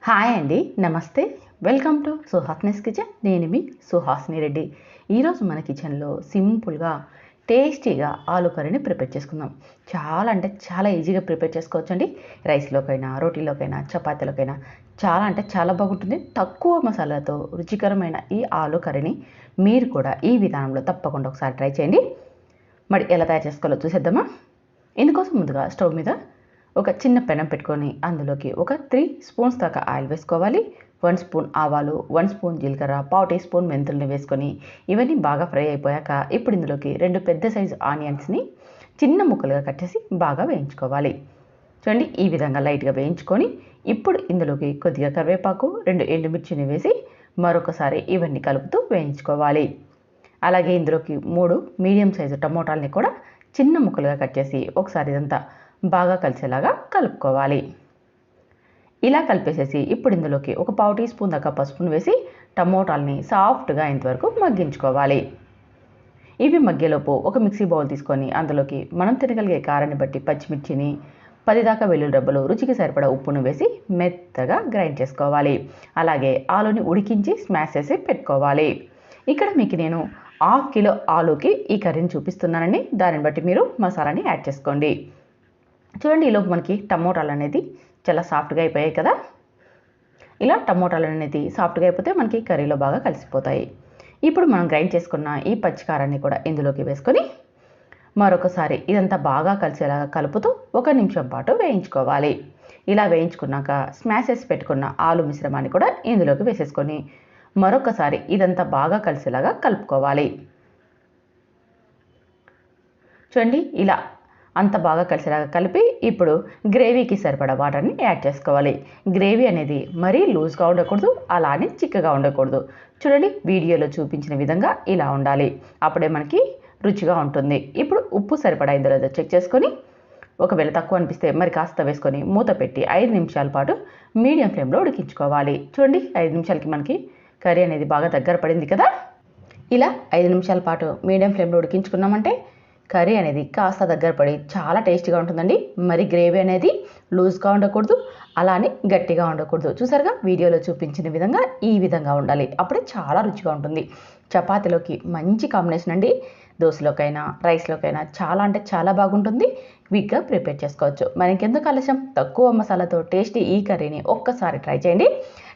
Hi అండి, namaste. Welcome to Suhasni's kitchen. నేను మీ సుహాస్ని రెడ్డి. ఈరోజు మన కిచెన్లో సింపుల్గా టేస్టీగా ఆలు కర్రీని ప్రిపేర్ చేసుకుందాం. చాలా అంటే చాలా ఈజీగా ప్రిపేర్ చేసుకోవచ్చండి. రైస్లోకైనా, రోటీలోకైనా, చపాతీలోకైనా చాలా బాగుంటుంది. తక్కువ మసాలాతో రుచికరమైన ఈ ఆలు కర్రీని మీరు కూడా ఈ విధానంలో తప్పకుండా ఒకసారి ట్రై చేయండి. మరి ఎలా తయారు చేసుకోవాలో చూసేద్దామా? ఇందుకోసం ముందుగా స్టవ్ మీద ఒక చిన్న పెనం పెట్టుకొని అందులోకి ఒక 3 స్పూన్స్ దాకా ఆయిల్ వేసుకోవాలి. 1 స్పూన్ ఆవాలు, 1 స్పూన్ జీలకర్ర, 1/2 టీ స్పూన్ మెంతుల్ని వేసుకొని ఇవన్నీ బాగా ఫ్రై అయిపోయాక ఇప్పుడు ఇందులోకి 2 పెద్ద సైజు ఆనియన్స్ని చిన్న ముక్కలుగా కట్ చేసి బాగా వేయించుకోవాలి. చూడండి, ఈ విధంగా లైట్గా వేయించుకొని ఇప్పుడు ఇందులోకి కొద్దిగా కరివేపాకు, 2 ఎండుమిర్చిని వేసి మరొకసారి ఇవన్నీ కలుపుతూ వేయించుకోవాలి. అలాగే ఇందులోకి 3 మీడియం సైజు టమోటాలని కూడా చిన్న ముక్కలుగా కట్ చేసి ఒకసారి ఇదంతా బాగా కలిసేలాగా కలుపుకోవాలి. ఇలా కలిపేసేసి ఇప్పుడు ఇందులోకి ఒక 1/4 టీ స్పూన్ దాకా పసుపును వేసి టమోటాలని సాఫ్ట్గా ఇంతవరకు మగ్గించుకోవాలి. ఇవి మగ్గేలోపు ఒక మిక్సీ బౌల్ తీసుకొని అందులోకి మనం తినగలిగే కారాన్ని బట్టి పచ్చిమిర్చిని, 10 దాకా వెల్లుల్లి రెబ్బలు, రుచికి సరిపడా ఉప్పును వేసి మెత్తగా గ్రైండ్ చేసుకోవాలి. అలాగే ఆలుని ఉడికించి స్మాష్ చేసి పెట్టుకోవాలి. ఇక్కడ మీకు నేను 1/2 కిలో ఆలుకి ఈ కర్రీని చూపిస్తున్నానండి. దాన్ని బట్టి మీరు మసాలాని యాడ్ చేసుకోండి. చూడండి, ఈలోపు మనకి టమోటాలు అనేది చాలా సాఫ్ట్గా అయిపోయాయి కదా. ఇలా టమోటాలు అనేది సాఫ్ట్గా అయిపోతే మనకి కర్రీలో బాగా కలిసిపోతాయి. ఇప్పుడు మనం గ్రైండ్ చేసుకున్న ఈ పచ్చికారాన్ని కూడా ఇందులోకి వేసుకొని మరొకసారి ఇదంతా బాగా కలిసేలాగా కలుపుతూ 1 నిమిషం పాటు వేయించుకోవాలి. ఇలా వేయించుకున్నాక స్మాష్ చేసి పెట్టుకున్న ఆలు మిశ్రమాన్ని కూడా ఇందులోకి వేసేసుకొని మరొకసారి ఇదంతా బాగా కలిసేలాగా కలుపుకోవాలి. చూడండి, ఇలా అంత బాగా కలిసేలాగా కలిపి ఇప్పుడు గ్రేవీకి సరిపడా వాటర్ని యాడ్ చేసుకోవాలి. గ్రేవీ అనేది మరీ లూజ్గా ఉండకూడదు, అలానే చిక్కగా ఉండకూడదు. చూడండి, వీడియోలో చూపించిన విధంగా ఇలా ఉండాలి. అప్పుడే మనకి రుచిగా ఉంటుంది. ఇప్పుడు ఉప్పు సరిపడా ఇందులో చెక్ చేసుకొని ఒకవేళ తక్కువ అనిపిస్తే మరి కాస్త వేసుకొని మూత పెట్టి 5 నిమిషాల పాటు మీడియం ఫ్లేమ్లో ఉడికించుకోవాలి. చూడండి, 5 నిమిషాలకి మనకి కర్రీ అనేది బాగా దగ్గర పడింది కదా. ఇలా 5 నిమిషాల పాటు మీడియం ఫ్లేమ్లో ఉడికించుకున్నామంటే కర్రీ అనేది కాస్త దగ్గర పడి చాలా టేస్టీగా ఉంటుందండి. మరి గ్రేవీ అనేది లూజ్గా ఉండకూడదు, అలానే గట్టిగా ఉండకూడదు. చూసారుగా, వీడియోలో చూపించిన విధంగా ఈ విధంగా ఉండాలి. అప్పుడే చాలా రుచిగా ఉంటుంది. చపాతీలోకి మంచి కాంబినేషన్ అండి. దోశలోకైనా, రైస్లోకైనా చాలా బాగుంటుంది. క్విక్గా ప్రిపేర్ చేసుకోవచ్చు. మరి ఇంకెందుకు ఆలస్యం, తక్కువ మసాలాతో టేస్టీ ఈ కర్రీని ఒక్కసారి ట్రై చేయండి.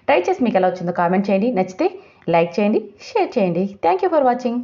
ట్రై చేసి మీకు ఎలా వచ్చిందో కామెంట్ చేయండి. నచ్చితే లైక్ చేయండి, షేర్ చేయండి. Thank you for watching.